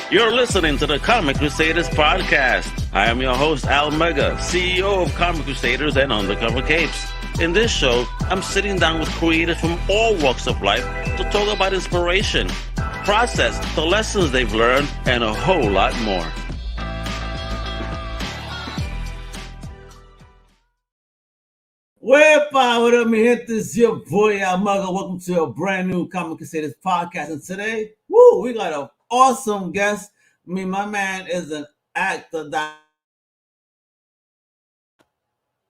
You're listening to the Comic Crusaders podcast. I am your host, Al Mega, CEO of Comic Crusaders and Undercover Capes. In this show, I'm sitting down with creators from all walks of life to talk about inspiration, process, the lessons they've learned, and a whole lot more. Wepa, what up, mi gente? This is your boy Al Mega. Welcome to a brand new Comic Crusaders podcast. And today, we got an awesome guest. I mean, my man is an actor.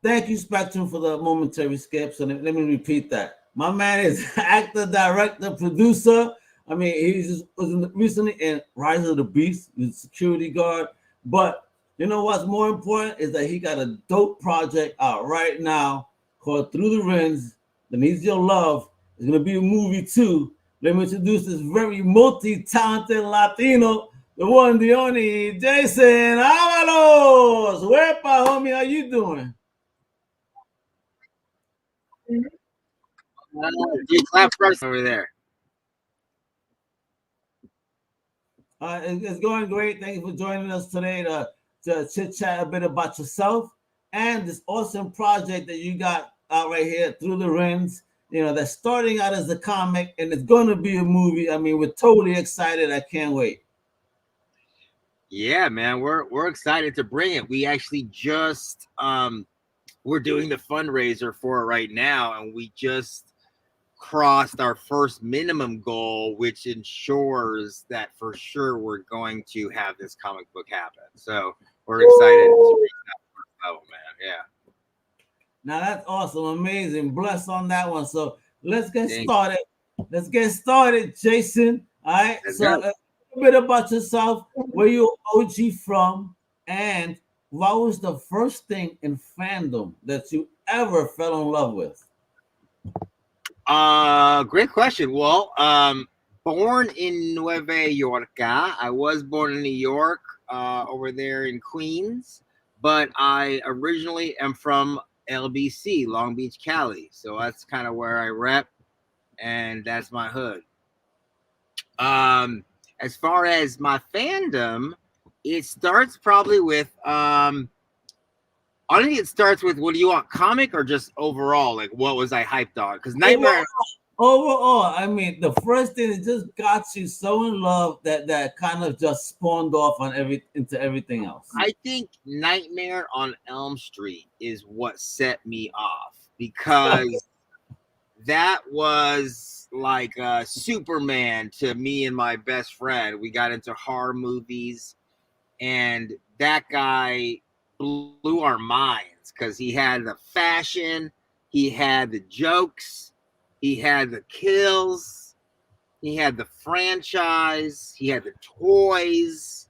Thank you, Spectrum, for the momentary skip. So let me repeat that. My man is actor, director, producer. I mean, he just was recently in Rise of the Beast, he's a security guard. But you know what's more important is that he got a dope project out right now called Thru the Rinse, that needs your love. It's going to be a movie too. Let me introduce this very multi-talented Latino, the one, the only, Jason Avalos. Wepa, homie, how you doing? You clap first over there. It's going great. Thank you for joining us today to chit-chat a bit about yourself and this awesome project that you got out right here, Thru the Rinse. You know, that's starting out as a comic and it's going to be a movie. I mean, we're totally excited. I can't wait. Yeah, man, we're excited to bring it. We actually just we're doing the fundraiser for it right now, and we just crossed our first minimum goal, which ensures that for sure we're going to have this comic book happen. So we're excited to reach that first level, man. Yeah. Now that's awesome, amazing. Bless on that one. So let's get started. Let's get started, Jason. All right. So a bit about yourself, where you OG from, and what was the first thing in fandom that you ever fell in love with? Great question. Well, born in Nueva York. I was born in New York, over there in Queens, but I originally am from LBC, Long Beach, Cali. So that's kind of where I rep, and that's my hood. As far as my fandom, it starts probably with I think it starts with, what do you want, comic or just overall? Like, what was I hyped on? Because Nightmare. Overall, I mean, the first thing that just got you so in love that kind of just spawned off on into everything else. I think Nightmare on Elm Street is what set me off, because that was like Superman to me and my best friend. We got into horror movies, and that guy blew our minds because he had the fashion, he had the jokes, he had the kills, he had the franchise, he had the toys,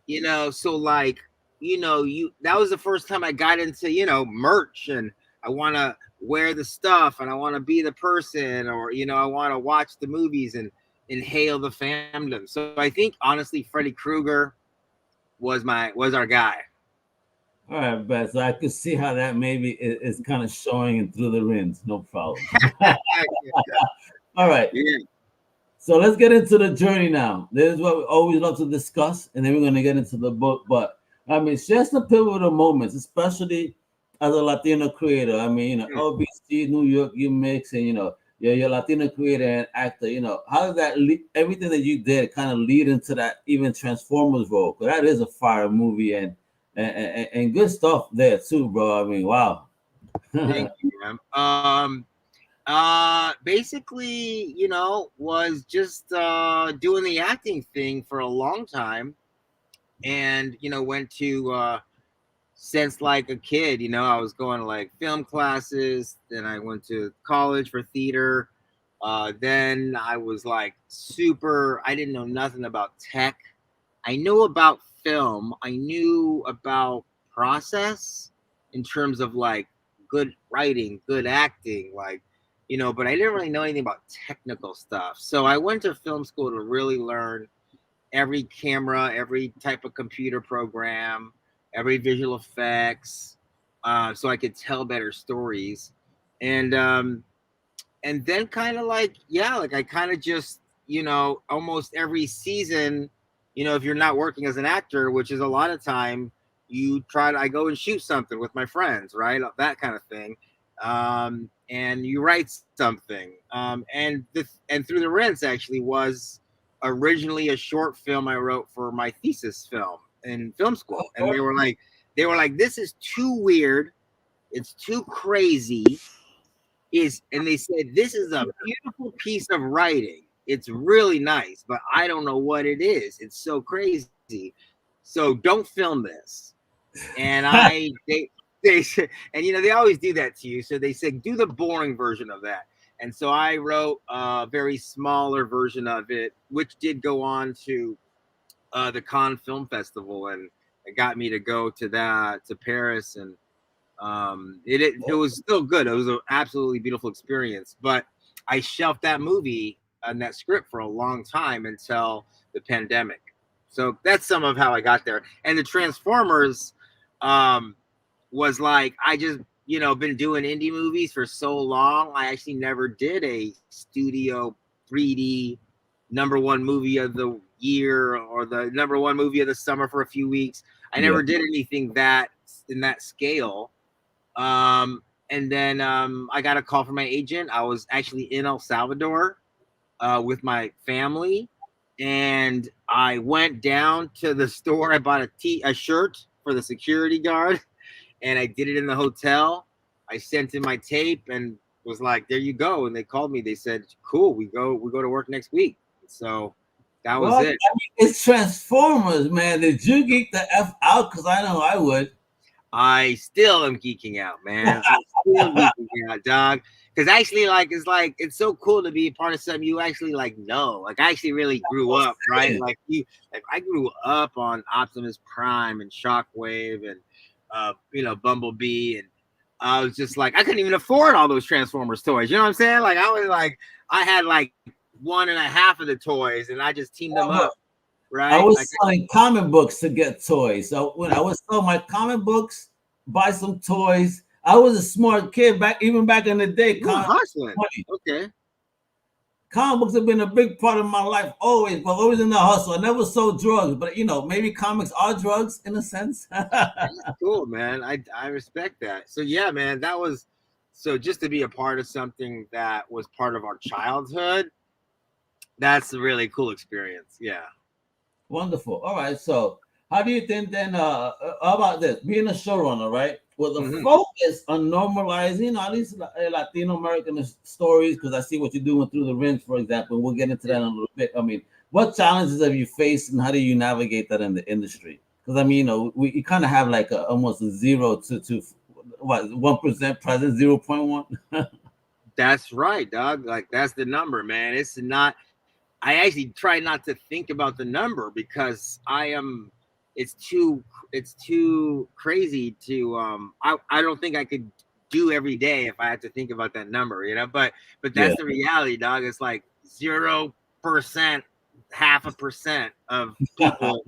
you know. So like, you know, that was the first time I got into, you know, merch, and I want to wear the stuff, and I want to be the person, or, you know, I want to watch the movies and inhale the fandom. So I think honestly Freddy Krueger was our guy. All right, but so I could see how that maybe is kind of showing in Thru the Rinse. No problem. All right. Yeah. So let's get into the journey now. This is what we always love to discuss, and then we're going to get into the book. But I mean, share some pivotal moments, especially as a Latino creator. I mean, you know, LBC, New York, you mix, and you know, you're a Latino creator and actor. You know, how did that everything that you did kind of lead into that even Transformers role? Because that is a fire movie and good stuff there too, bro. I mean, wow. Thank you, man. Basically, you know, was just doing the acting thing for a long time, and you know, went to since like a kid, you know, I was going to like film classes, then I went to college for theater. Then I was like I didn't know nothing about tech. I knew about film. I knew about process in terms of like good writing, good acting, like, you know, but I didn't really know anything about technical stuff. So I went to film school to really learn every camera, every type of computer program, every visual effects, so I could tell better stories. And then kind of like, yeah, like I kind of just, you know, almost every season you know, if you're not working as an actor, which is a lot of time, I go and shoot something with my friends, right? That kind of thing. And you write something. And Thru the Rinse actually was originally a short film I wrote for my thesis film in film school. And they were like, this is too weird. It's too crazy. And they said, this is a beautiful piece of writing. It's really nice, but I don't know what it is. It's so crazy. So don't film this. And they said, and you know, they always do that to you. So they said, do the boring version of that. And so I wrote a very smaller version of it, which did go on to the Cannes Film Festival, and it got me to go to Paris, and it was still good. It was an absolutely beautiful experience, but I shelved that movie and that script for a long time until the pandemic. So that's some of how I got there. And the Transformers was like, I just, you know, been doing indie movies for so long. I actually never did a studio 3D #1 movie of the year or the #1 movie of the summer for a few weeks. I never did anything that in that scale. And then I got a call from my agent. I was actually in El Salvador with my family, and I went down to the store. I bought a shirt for the security guard, and I did it in the hotel. I sent in my tape and was like, there you go. And they called me. They said, cool, we go to work next week. So that was it. I mean, it's Transformers, man. Did you geek the F out? Because I know I would. I still am geeking out, man. I'm still geeking out, dog. Because actually, it's so cool to be a part of something you actually know. Like, I actually really grew up, right? I grew up on Optimus Prime and Shockwave and Bumblebee, and I was just like, I couldn't even afford all those Transformers toys. You know what I'm saying? Like, I had like 1.5 of the toys, and I just teamed them up. Right? I was selling comic books to get toys. So when I would sell my comic books, buy some toys. I was a smart kid back in the day. Hustling. Okay. Comic books have been a big part of my life always, but always in the hustle. I never sold drugs, but maybe comics are drugs in a sense. That's cool, man. I respect that. So yeah, man, just to be a part of something that was part of our childhood, that's a really cool experience. Yeah. Wonderful. All right. So how do you think then how about this? Being a showrunner, right? With the focus on normalizing all these Latino American stories, because I see what you're doing Thru the Rinse, for example. We'll get into that in a little bit. I mean, what challenges have you faced, and how do you navigate that in the industry? Because I mean, we kind of have like almost a 0 to what 1% presence, 0.1. That's right, dog. Like, that's the number, man. It's not. I actually try not to think about the number because it's too crazy to I don't think I could do every day if I had to think about that number, but that's the reality, dog. It's like 0%, 0.5% of people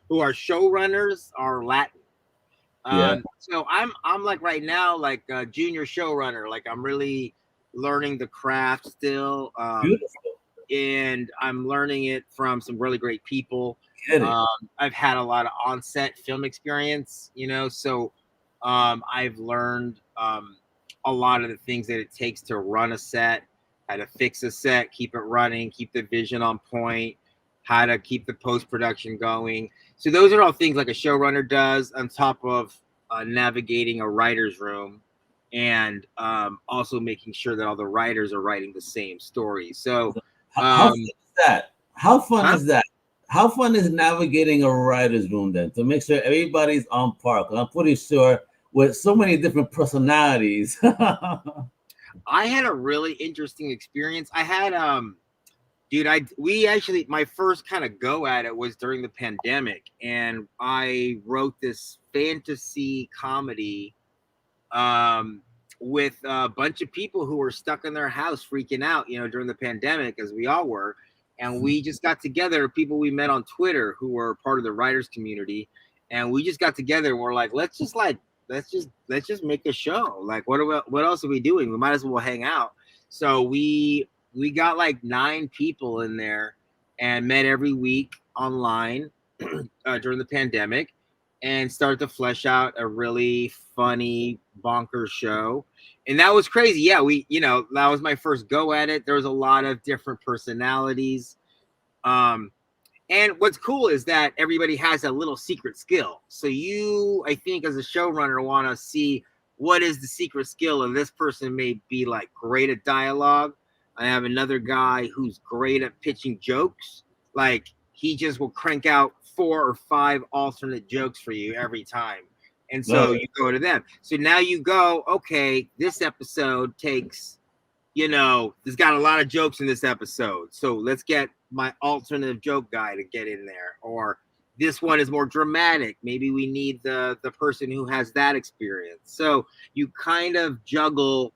who are showrunners are Latin. So I'm like right now, like a junior showrunner. Like, I'm really learning the craft still. Beautiful. And I'm learning it from some really great people. I've had a lot of on-set film experience, so I've learned a lot of the things that it takes to run a set, how to fix a set, keep it running, keep the vision on point, how to keep the post-production going. So those are all things like a showrunner does, on top of navigating a writer's room, and also making sure that all the writers are writing the same story. So how fun is that? How fun is that? How fun is navigating a writer's room then to make sure everybody's on par? Because I'm pretty sure with so many different personalities. I had a really interesting experience. I had my first kind of go at it was during the pandemic, and I wrote this fantasy comedy with a bunch of people who were stuck in their house freaking out, during the pandemic, as we all were. And we just got together, people we met on Twitter who were part of the writers community. And we just got together and we're like, let's just make a show. Like, what else are we doing? We might as well hang out. So we got like 9 people in there, and met every week online during the pandemic, and started to flesh out a really funny, bonkers show. And that was crazy. Yeah, that was my first go at it. There was a lot of different personalities. And what's cool is that everybody has a little secret skill. So you, I think, as a showrunner, want to see what is the secret skill. And this person may be like great at dialogue. I have another guy who's great at pitching jokes. Like he just will crank out 4 or 5 alternate jokes for you every time. And so you go to them. So now you go, okay, this episode takes, there's got a lot of jokes in this episode. So let's get my alternative joke guy to get in there. Or this one is more dramatic. Maybe we need the person who has that experience. So you kind of juggle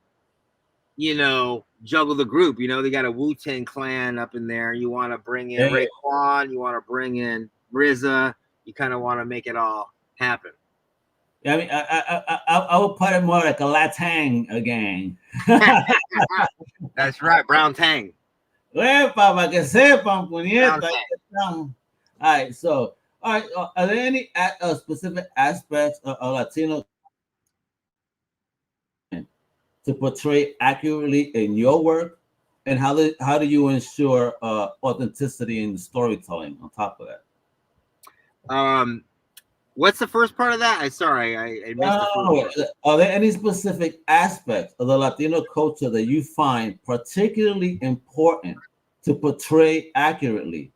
the group. They got a Wu-Tang Clan up in there. You want to bring in Raekwon. You want to bring in RZA. You kind of want to make it all happen. I mean, I would put it more like a Latang gang. That's right, Brown Tang. Para que sepan, puñeta. All right, so, are there any specific aspects of Latino to portray accurately in your work? And how do you ensure authenticity in the storytelling on top of that? What's the first part of that? I missed the first part. Are there any specific aspects of the Latino culture that you find particularly important to portray accurately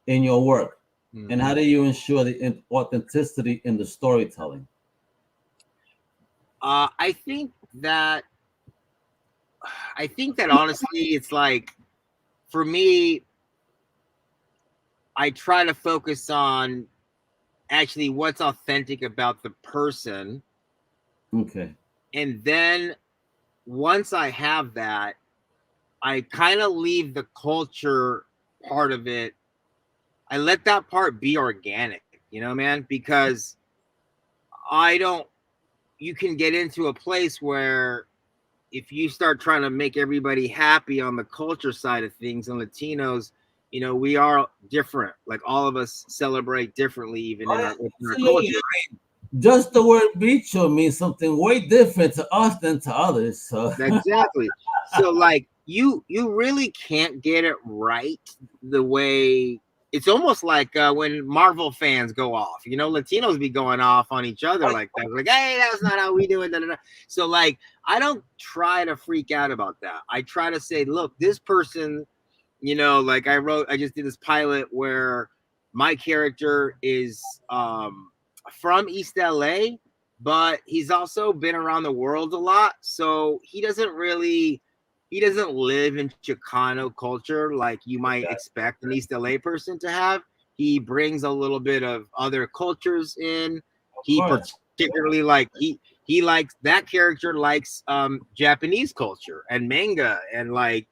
in your work? Mm-hmm. And how do you ensure the authenticity in the storytelling? I think that honestly, it's like, for me, I try to focus on actually what's authentic about the person. Okay. And then once I have that, I kind of leave the culture part of it. I let that part be organic, man, because you can get into a place where if you start trying to make everybody happy on the culture side of things, and Latinos, we are different. Like all of us celebrate differently, even in our culture. Just the word bicho means something way different to us than to others. So exactly. So like you really can't get it right the way. It's almost like when Marvel fans go off. Latinos be going off on each other like that. Like, hey, that's not how we do it. Da, da, da. So like, I don't try to freak out about that. I try to say, look, this person, like I just did this pilot where my character is from East LA, but he's also been around the world a lot. So he doesn't live in Chicano culture like you might expect an East LA person to have. He brings a little bit of other cultures in. He particularly he likes, that character likes Japanese culture and manga and ramen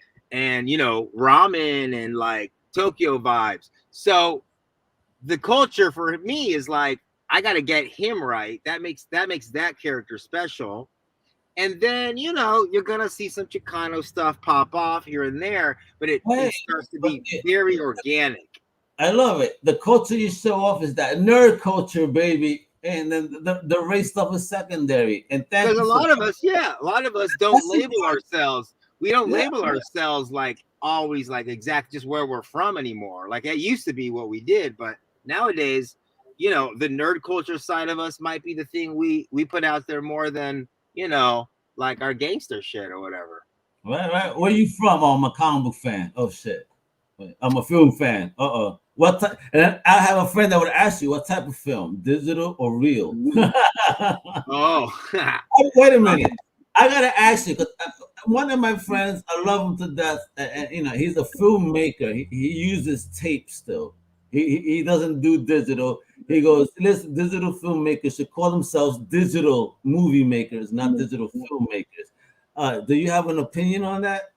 and like Tokyo vibes. So the culture for me is like, I got to get him right. That makes that character special. And then, you're going to see some Chicano stuff pop off here and there, but it starts to be very organic. I love it. The culture you show off is that nerd culture, baby. And then the race stuff is secondary. And because a lot of us don't label ourselves. We don't label ourselves like always like exact just where we're from anymore. Like it used to be what we did, but nowadays, the nerd culture side of us might be the thing we put out there more than, like our gangster shit or whatever. Right. Where you from? Oh, I'm a comic book fan. Oh shit. I'm a film fan. What type? And I have a friend that would ask you, what type of film? Digital or real? Oh. Wait a minute. I gotta ask you, because one of my friends, I love him to death, and he's a filmmaker. He uses tape still. He doesn't do digital. He goes, listen, digital filmmakers should call themselves digital movie makers, not digital filmmakers. Do you have an opinion on that?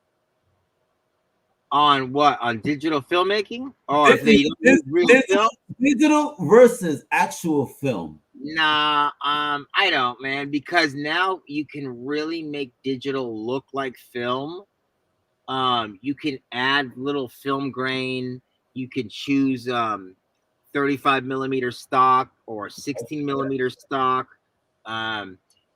On what? On digital filmmaking? Or if they real film? Digital versus actual film. Nah, I don't, man, because now you can really make digital look like film. You can add little film grain You can choose 35 millimeter stock or 16 millimeter stock.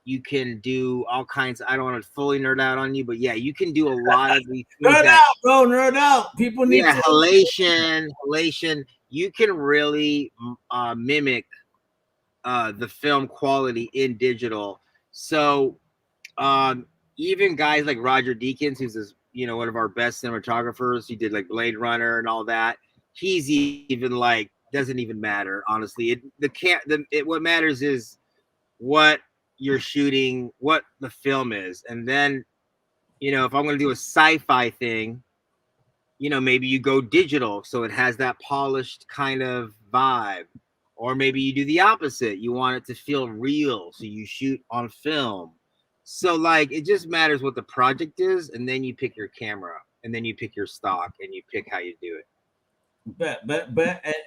You can do all kinds. I don't want to fully nerd out on you, but yeah, you can do a lot of these things. Nerd out, bro. Nerd out. People need to. Halation. You can really mimic the film quality in digital. So even guys like Roger Deakins, who's this, one of our best cinematographers, he did like Blade Runner and all that. He's even like, doesn't even matter, honestly. What matters is what you're shooting, what the film is. And then, if I'm going to do a sci-fi thing, maybe you go digital so it has that polished kind of vibe. Or maybe you do the opposite. You want it to feel real, so you shoot on film. So like, it just matters what the project is, and then you pick your camera, and then you pick your stock, and you pick how you do it. But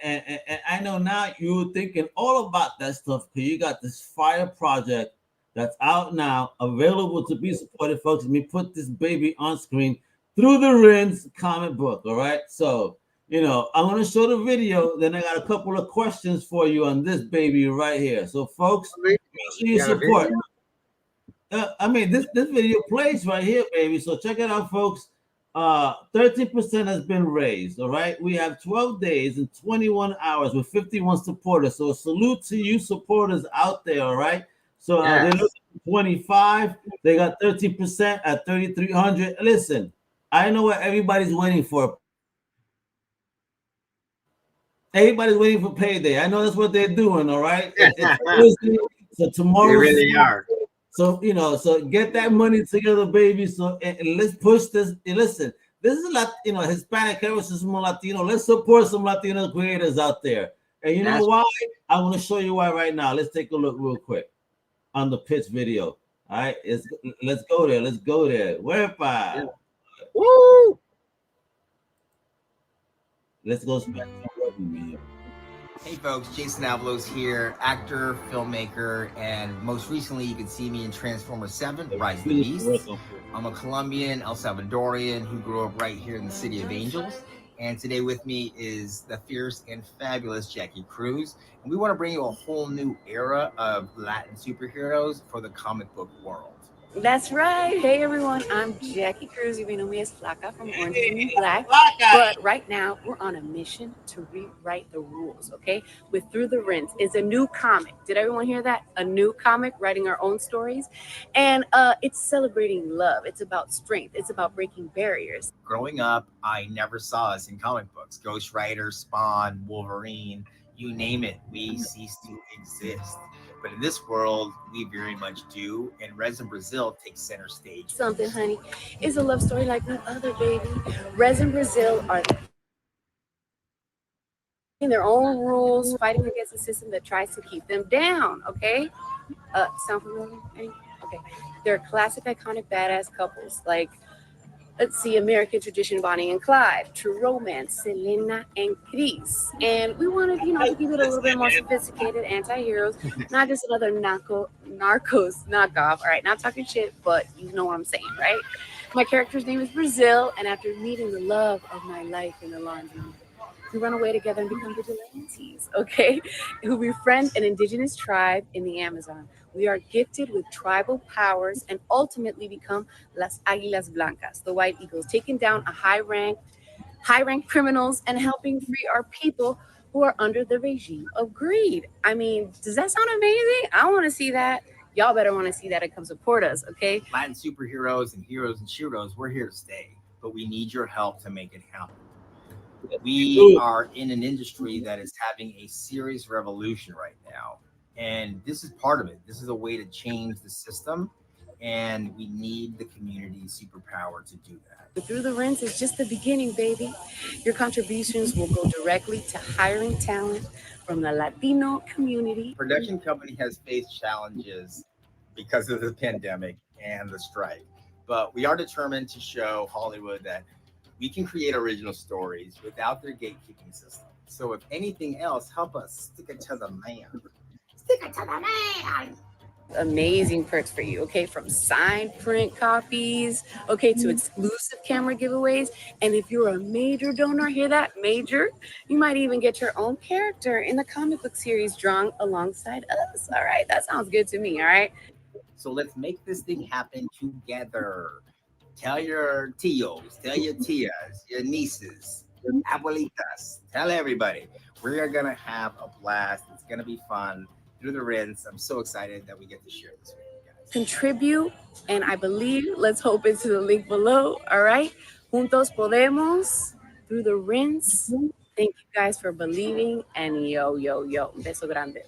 and I know now you're thinking all about that stuff because you got this fire project that's out now, available to be supported, folks. Let me put this baby on screen. Thru the Rinse comic book. All right, so I'm going to show the video. Then I got a couple of questions for you on this baby right here. So, folks, make sure you support. This video plays right here, baby. So check it out, folks. 13% has been raised. All right, we have 12 days and 21 hours with 51 supporters. So salute to you supporters out there. All right. So they look at 25. They got 13% at 3,300. Listen, I know what everybody's waiting for. Everybody's waiting for payday. I know that's what they're doing. All right. So tomorrow, they really are. So so get that money together, baby. So and let's push this. And listen, this is a lot. Hispanic heritage, more Latino. Let's support some Latino creators out there. And you know why? I want to show you why right now. Let's take a look real quick on the pitch video. All right, let's go there. Let's go there. Wherepa? Woo! Let's go spend some revenue. Hey folks, Jason Avalos here, actor, filmmaker, and most recently you can see me in Transformers 7, Rise of the Beasts. I'm a Colombian, El Salvadorian who grew up right here in the City of Angels. And today with me is the fierce and fabulous Jackie Cruz. And we want to bring you a whole new era of Latin superheroes for the comic book world. That's right. Hey everyone, I'm Jackie Cruz. You may know me as Flaca from Orange is the New Black. But right now, we're on a mission to rewrite the rules, okay? With Thru the Rinse. It's a new comic. Did everyone hear that? A new comic, writing our own stories. And it's celebrating love. It's about strength. It's about breaking barriers. Growing up, I never saw us in comic books. Ghost Rider, Spawn, Wolverine, you name it, we cease to exist. But in this world, we very much do, and Resin Brazil takes center stage. Something, honey. It's a love story like no other, baby. Resin Brazil are in their own rules, fighting against a system that tries to keep them down, okay? Sound familiar? Okay. They're classic, iconic, badass couples, like, let's see, American tradition, Bonnie and Clyde, true romance, Selena and Chris. And we wanted, to keep it a little bit more sophisticated, anti-heroes, not just another narcos knockoff. All right, not talking shit, but you know what I'm saying, right? My character's name is Brazil, and after meeting the love of my life in the laundry, we run away together and become vigilantes, okay? Who befriend an indigenous tribe in the Amazon. We are gifted with tribal powers and ultimately become Las Águilas Blancas, the White Eagles, taking down a high-ranked criminals and helping free our people who are under the regime of greed. I mean, does that sound amazing? I want to see that. Y'all better want to see that and come support us, okay? Latin superheroes and heroes and sheroes, we're here to stay, but we need your help to make it happen. We are in an industry that is having a serious revolution right now. And this is part of it. This is a way to change the system. And we need the community's superpower to do that. Thru the Rinse is just the beginning, baby. Your contributions will go directly to hiring talent from the Latino community. Production company has faced challenges because of the pandemic and the strike. But we are determined to show Hollywood that we can create original stories without their gatekeeping system. So if anything else, help us stick it to the man. Stick it to the man. amazing perks for you, okay, from signed print copies, okay, to exclusive camera giveaways. And if you're a major donor, hear that, major, you might even get your own character in the comic book series drawn alongside us. All right, that sounds good to me. All right, So let's make this thing happen together. Tell your tios, tell your tias, your nieces, your abuelitas, tell everybody. We are gonna have a blast. It's gonna be fun. Through the Rinse. I'm so excited that we get to share this with you guys. contribute, and I believe, let's hope it's to the link below. All right, juntos podemos, through the rinse. Thank you guys for believing, and yo, un beso grande.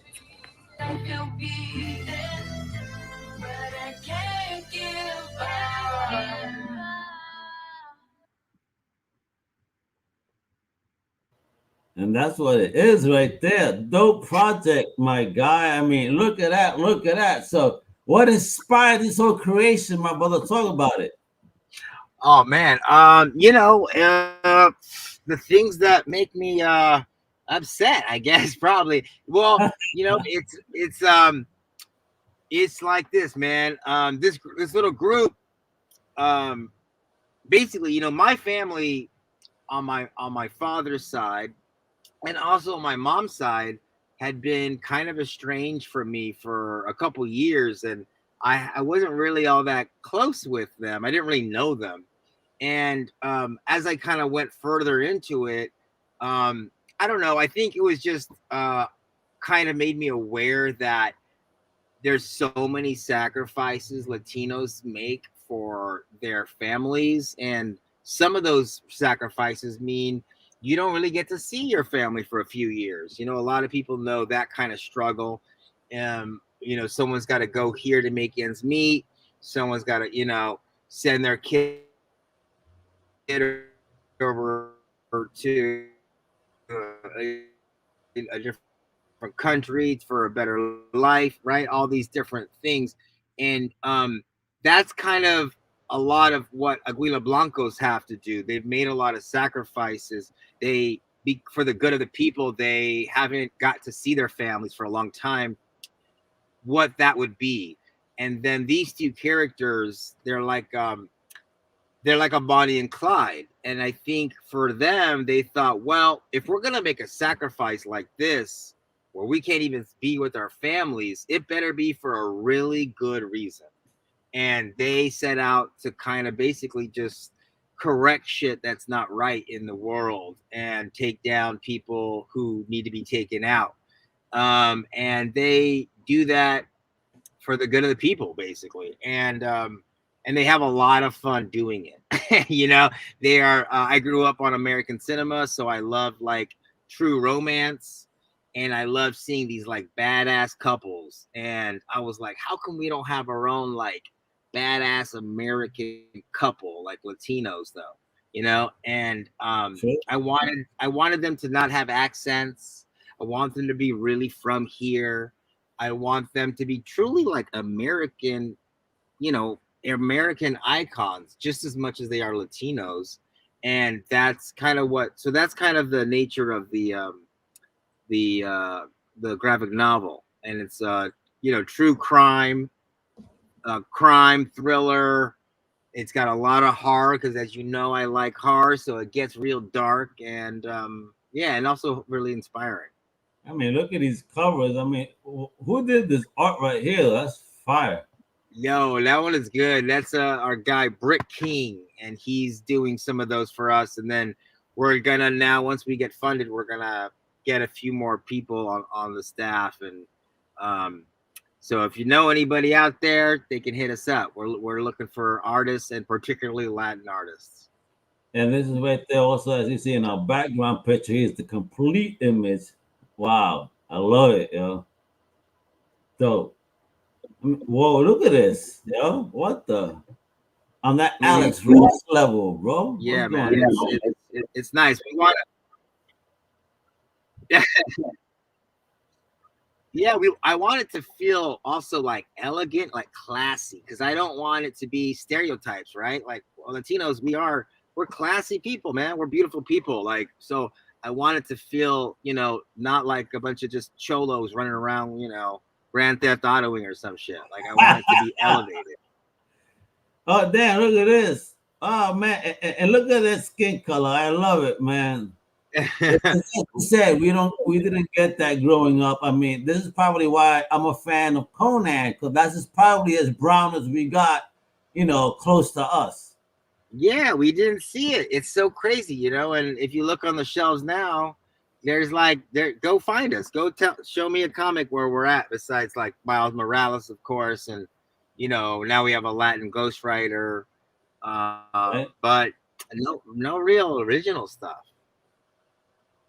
And that's what it is right there. Dope project, my guy. I mean, look at that. Look at that. So, what inspired this whole creation, my brother? Talk about it. Oh man, the things that make me upset, I guess, probably. Well, it's like this, man. This little group, basically, my family on my father's side, and also my mom's side, had been kind of estranged from me for a couple years, and I wasn't really all that close with them. I didn't really know them. And as I kind of went further into it, I don't know, I think it was just kind of made me aware that there's so many sacrifices Latinos make for their families. And some of those sacrifices mean you don't really get to see your family for a few years. A lot of people know that kind of struggle. Someone's got to go here to make ends meet. Someone's got to, send their kid over to a different country for a better life, right? All these different things. And that's kind of a lot of what Aguila Blancos have to do. They've made a lot of sacrifices. For the good of the people, they haven't got to see their families for a long time, what that would be. And then these two characters, they're like a Bonnie and Clyde. And I think for them, they thought, well, if we're going to make a sacrifice like this, where we can't even be with our families, it better be for a really good reason. And they set out to kind of basically just correct shit that's not right in the world and take down people who need to be taken out. And they do that for the good of the people, basically. And they have a lot of fun doing it. They are, I grew up on American cinema, so I love like true romance, and I love seeing these like badass couples. And I was like, how come we don't have our own like badass American couple, like Latinos though, and Sure. I wanted them to not have accents. I want them to be really from here. I want them to be truly like American, American icons just as much as they are Latinos. And that's kind of that's kind of the nature of the graphic novel. And it's true crime thriller. It's got a lot of horror because, as you know, I like horror, so it gets real dark and and also really inspiring. I mean, look at these covers. I mean, who did this art right here? That's fire. Yo, that one is good. That's our guy Brick King, and he's doing some of those for us. And then we're gonna now, once we get funded, we're gonna get a few more people on the staff. And so if you know anybody out there, they can hit us up. We're looking for artists, and particularly Latin artists. And this is right there also, as you see in our background picture, here's the complete image. Wow, I love it, yo. Dope. Whoa, look at this, yo. What the? On that Alex Ross level, bro. Yeah, What's man. going on? It's nice. We want to. Yeah, I want it to feel also like elegant, like classy, because I don't want it to be stereotypes, right? Like Latinos, we're classy people, man. We're beautiful people. Like, so I want it to feel, not like a bunch of just cholos running around, Grand Theft Autoing or some shit. Like I want it to be elevated. Oh damn! Look at this. Oh man, and look at that skin color. I love it, man. As you said, we didn't get that growing up. I mean, this is probably why I'm a fan of Conan, because that's just probably as brown as we got, you know, close to us. Yeah, we didn't see it. It's so crazy, you know. And if you look on the shelves now, there's like go find us. Show me a comic where we're at, besides like Miles Morales, of course, and you know, now we have a Latin ghostwriter, Right? but no real original stuff.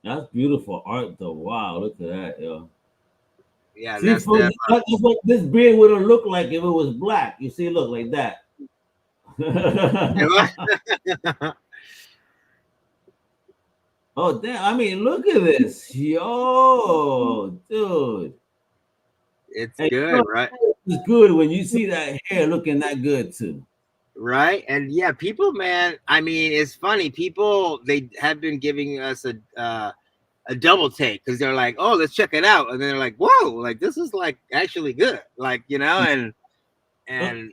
That's beautiful art, though. Wow, look at that, yo. Yeah, See, that's folks, that's what this beard would have looked like if it was black. You see, look like that. Oh damn! I mean, look at this, yo, dude. It's Hey, good, you know, right? it's good when you see that hair looking that good too. Right. And yeah, people, man, I mean, it's funny. People, they have been giving us a double take, because they're like, oh, let's check it out. And they're like, whoa, like this is like actually good. Like, you know, and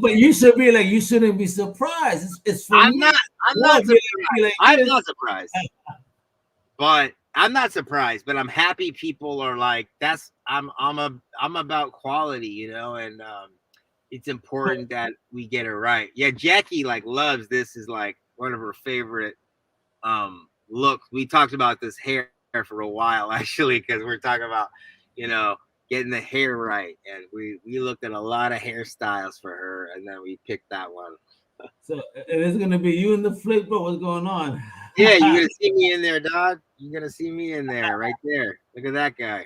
But you should be like, you shouldn't be surprised. It's for I'm me. not surprised. Like, I'm not surprised. But I'm not surprised, but I'm happy people are like, I'm about quality, you know, and it's important that we get it right. Yeah, Jackie like loves this, is like one of her favorite looks. We talked about this hair for a while actually, because we're talking about, you know, getting the hair right, and we looked at a lot of hairstyles for her, and then we picked that one. So it's gonna be you in the flick, bro. What's going on? Yeah, you're gonna see me in there, dog. You're gonna see me in there, right there. Look at that guy.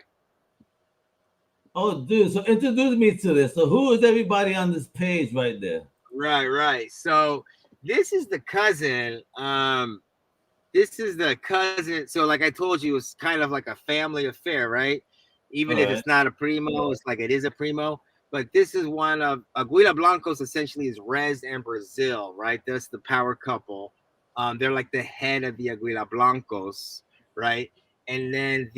Oh, dude. So introduce me to this. So who is everybody on this page right there? Right. So this is the cousin. So like I told you, it's kind of like a family affair, right? Even if it's not a primo, it's like it is a primo. But this is one of Aguila Blancos. Essentially, is Rez and Brazil, right? That's the power couple. They're like the head of the Aguila Blancos, right? And then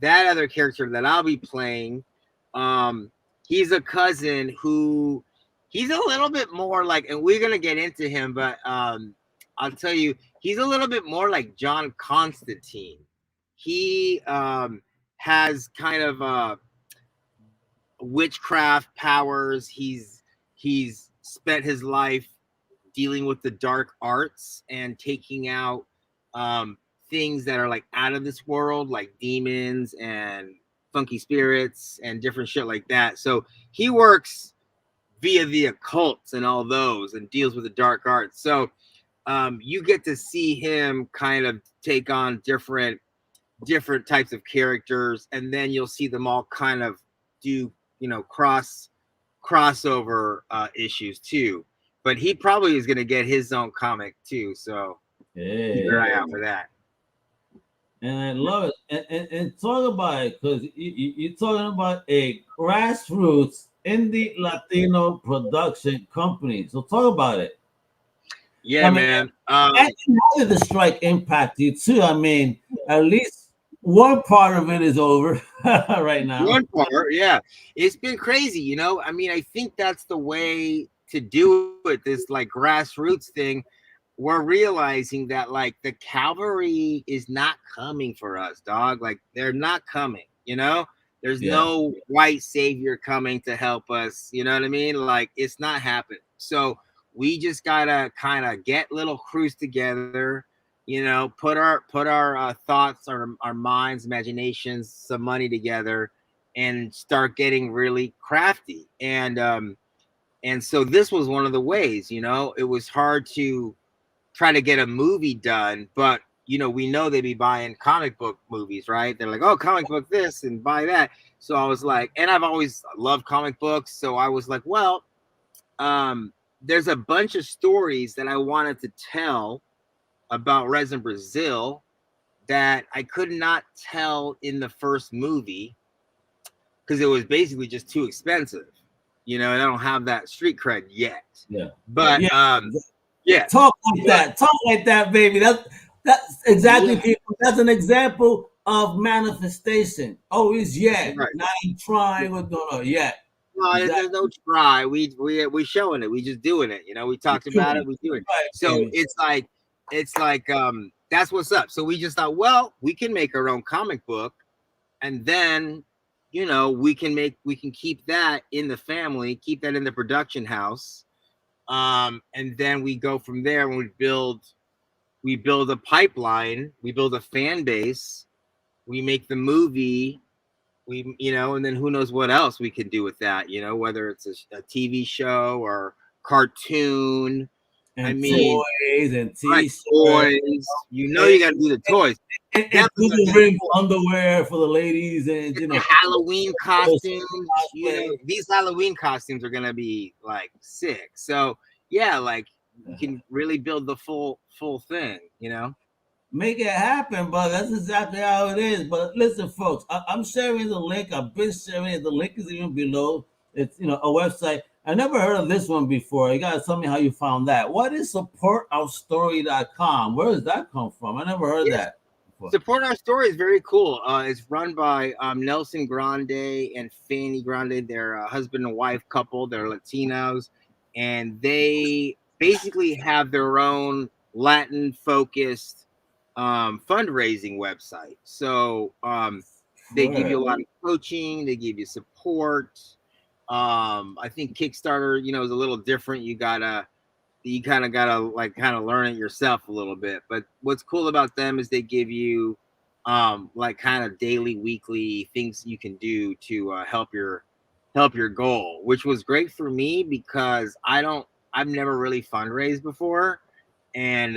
that other character that I'll be playing, he's a cousin who he's a little bit more like, and we're gonna get into him, but I'll tell you, he's a little bit more like John Constantine. He has kind of witchcraft powers. He's spent his life dealing with the dark arts and taking out things that are like out of this world, like demons and funky spirits and different shit like that. So he works via the occults and all those, and deals with the dark arts. So you get to see him kind of take on different types of characters, and then you'll see them all kind of do, you know, crossover issues too. But he probably is going to get his own comic too, so keep your eye out for that. And I love it. And talk about it, because you're talking about a grassroots indie Latino production company. So talk about it. Yeah, I mean, man. and how did the strike impact you too? I mean, at least one part of it is over right now. One part, yeah. It's been crazy, you know. I mean, I think that's the way to do it. This like grassroots thing. We're realizing that like the cavalry is not coming for us, dog. Like they're not coming, you know. There's no white savior coming to help us. You know what I mean? Like it's not happening. So we just gotta kind of get little crews together, you know, put our thoughts, our minds, imaginations, some money together, and start getting really crafty. And so this was one of the ways, you know. It was hard to try to get a movie done, but you know, we know they be buying comic book movies, right? They're like, oh, comic book this and buy that. So I was like, and I've always loved comic books, so I was like, well, there's a bunch of stories that I wanted to tell about Rez in Brazil that I could not tell in the first movie because it was basically just too expensive. You know, and I don't have that street cred yet. Yeah. But yeah. Talk like that, baby. That's exactly people. That's an example of manifestation. Always yet. Right. Not even trying or no, yet. No, Exactly. there's no try. We showing it. We just doing it. You know, we talked about it. We do it. Right, So baby. it's like that's what's up. So we just thought, well, we can make our own comic book, and then, you know, we can keep that in the family, keep that in the production house, and then we go from there and we build a pipeline, we build a fan base, we make the movie. You know, and then who knows what else we can do with that, you know, whether it's a TV show or cartoon. And I mean, toys and right, t-shirts. toys. You know, you got to do the toys. And Thru the Rinse underwear for the ladies, and you know, the Halloween costumes. You know, these Halloween costumes are gonna be like sick. So yeah, like you can really build the full thing. You know. Make it happen, but that's exactly how it is. But listen, folks, I'm sharing the link. I've been sharing it. The link is even below. It's, you know, a website. I never heard of this one before. You gotta tell me how you found that. What is supportourstory.com? Where does that come from? I never heard that before. Support Our Story is very cool. It's run by Nelson Grande and Fanny Grande. They're a husband and wife couple. They're Latinos, and they basically have their own Latin focused fundraising website. So they give you a lot of coaching, they give you support. I think Kickstarter, you know, is a little different. You kind of gotta learn it yourself a little bit. But what's cool about them is they give you like kind of daily, weekly things you can do to help your goal, which was great for me because I've never really fundraised before. And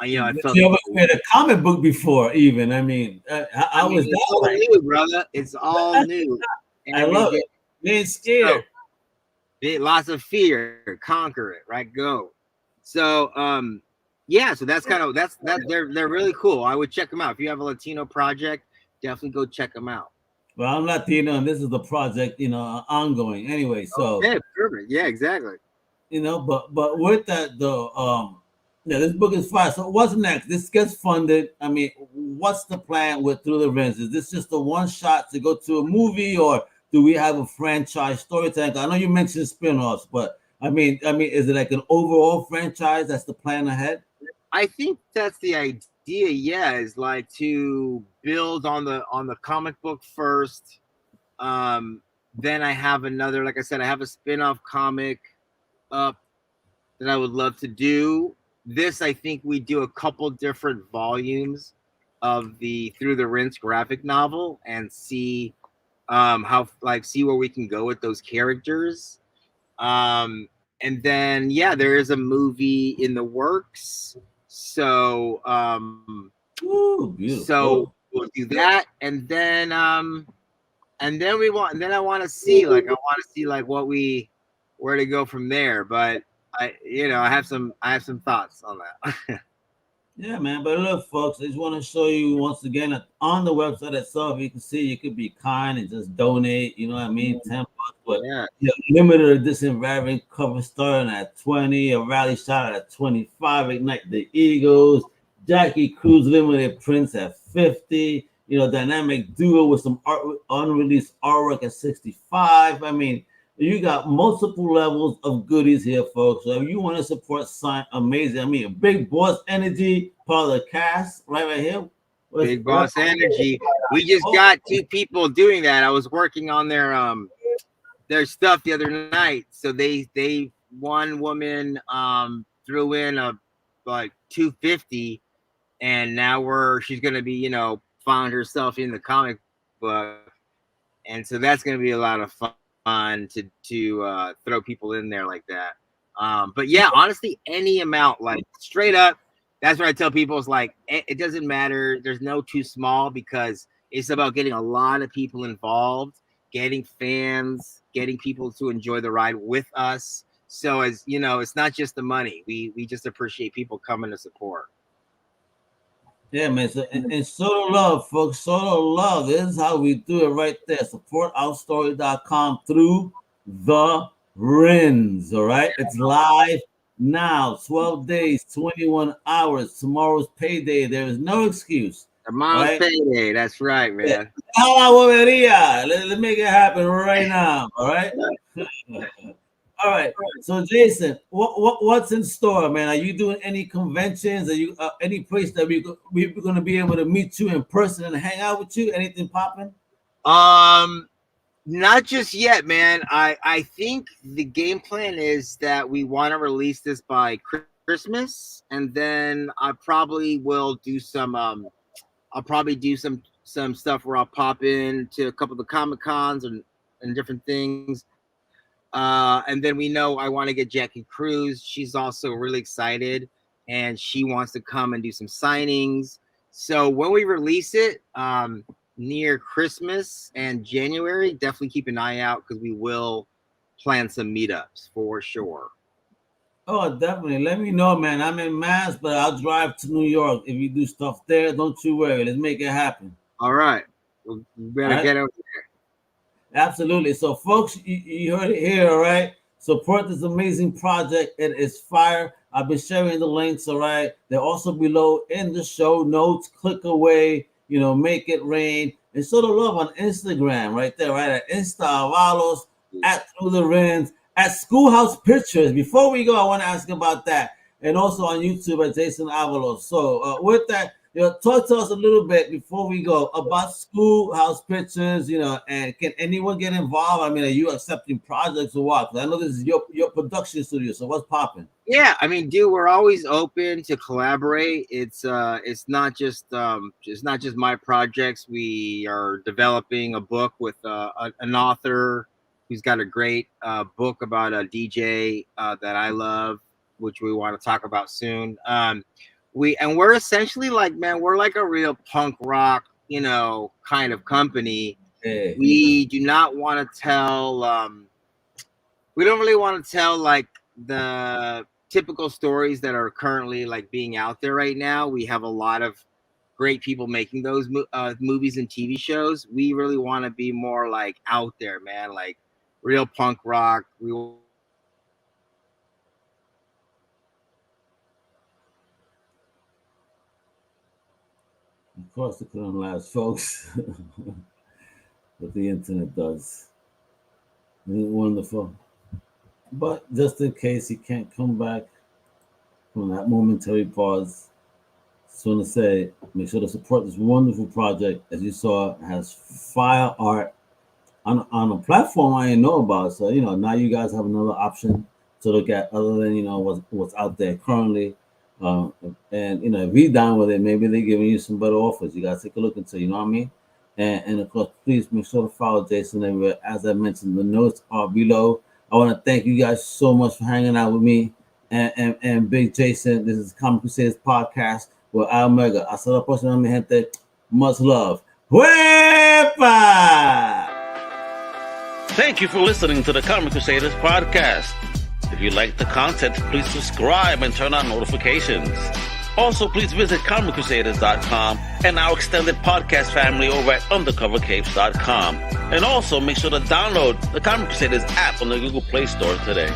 you know, I felt you ever read a comic book before, even. I mean, I was it's all new, brother. It's all new. And I love it. Being scared. So, lots of fear, conquer it, right? Go. So yeah, so that's they're really cool. I would check them out. If you have a Latino project, definitely go check them out. Well, I'm Latino, and this is the project, you know, ongoing. Anyway, so yeah, perfect. Yeah, exactly. You know, but with that though, yeah, this book is fine. So what's next? This gets funded. I mean, what's the plan with Thru the Rinse? Is this just a one shot to go to a movie, or do we have a franchise storytelling? I know you mentioned spin-offs, but I mean, is it like an overall franchise? That's the plan ahead. I think that's the idea. Yeah, is like to build on the comic book first. Then I have another, like I said, I have a spin-off comic up that I would love to do. This, I think we do a couple different volumes of the Thru the Rinse graphic novel and see see where we can go with those characters. And then yeah, there is a movie in the works. So so we'll do that, and then I want to see where to go from there. But I have some thoughts on that. Yeah, man. But look, folks, I just want to show you once again that on the website itself, you can see you could be kind and just donate. You know what I mean? $10, but yeah, limited edition variant cover starting at 20, a rally shot at 25, Ignite the Eagles, Jackie Cruz limited prints at 50. You know, dynamic duo with some unreleased artwork at 65. I mean, you got multiple levels of goodies here, folks. So if you want to support Sign, amazing. I mean, Big Boss Energy, part of the cast, right here. Big Boss Energy. We just got 2 people doing that. I was working on their stuff the other night. So they one woman threw in a like 250, and now she's gonna be, you know, found herself in the comic book, and so that's gonna be a lot of fun to throw people in there like that. But yeah, honestly, any amount, like straight up, that's what I tell people. Is like, it doesn't matter. There's no too small, because it's about getting a lot of people involved, getting fans, getting people to enjoy the ride with us. So as you know, it's not just the money. We just appreciate people coming to support. Yeah, man. So, and sort of love, folks. Sort of love. This is how we do it right there. Supportourstory.com Thru the Rinse. All right. It's live now. 12 days, 21 hours. Tomorrow's payday. There is no excuse. Tomorrow's right? payday. That's right, man. Yeah. Let's make it happen right now. All right. All right. So Jason, what's in store, man? Are you doing any conventions? Are you any place that we're going to be able to meet you in person and hang out with you? Anything popping? Not just yet, man. I think the game plan is that we want to release this by Christmas, and then I probably will do some. I'll probably do some stuff where I'll pop in to a couple of the Comic Cons and different things. And then we know I want to get Jackie Cruz. She's also really excited, and she wants to come and do some signings. So when we release it, near Christmas and January, definitely keep an eye out because we will plan some meetups for sure. Oh, definitely. Let me know, man. I'm in Mass, but I'll drive to New York if you do stuff there. Don't you worry. Let's make it happen. All right. We better get over there. Absolutely. So, folks, you heard it here, all right? Support this amazing project. It is fire. I've been sharing the links, all right? They're also below in the show notes. Click away, make it rain. And show the love on Instagram right there, right? At Insta Avalos, at Thru the Rinse, at Schoolhouse Pictures. Before we go, I want to ask about that. And also on YouTube at Jason Avalos. So with that, talk to us a little bit before we go about Schoolhouse Pictures, and can anyone get involved? I mean, are you accepting projects or what? Because I know this is your production studio, so what's popping? Yeah, I mean, dude, we're always open to collaborate. It's not just my projects. We are developing a book with an author who's got a great book about a DJ that I love, which we want to talk about soon. We're essentially we're like a real punk rock, kind of company. Hey. We do not want to tell, we don't really want to tell the typical stories that are currently being out there right now. We have a lot of great people making those movies and TV shows. We really want to be more out there, man, real punk rock. Of course, it couldn't last, folks. But the internet does. Isn't it wonderful? But just in case he can't come back from that momentary pause, just want to say, make sure to support this wonderful project. As you saw, it has fire art on a platform I didn't know about. So, now you guys have another option to look at other than, what's out there currently. And if you're down with it, maybe they're giving you some better offers. You guys take a look into, you know what I mean? And of course, please make sure to follow Jason everywhere. As I mentioned, the notes are below. I want to thank you guys so much for hanging out with me and Big Jason. This is Comic Crusaders podcast with Al Mega. Hasta la próxima, mi gente. Much love. Huepa! Thank you for listening to the Comic Crusaders podcast. If you like the content, please subscribe and turn on notifications. Also, please visit comiccrusaders.shop and our extended podcast family over at undercovercapes.com. And also make sure to download the Comic Crusaders app on the Google Play Store today.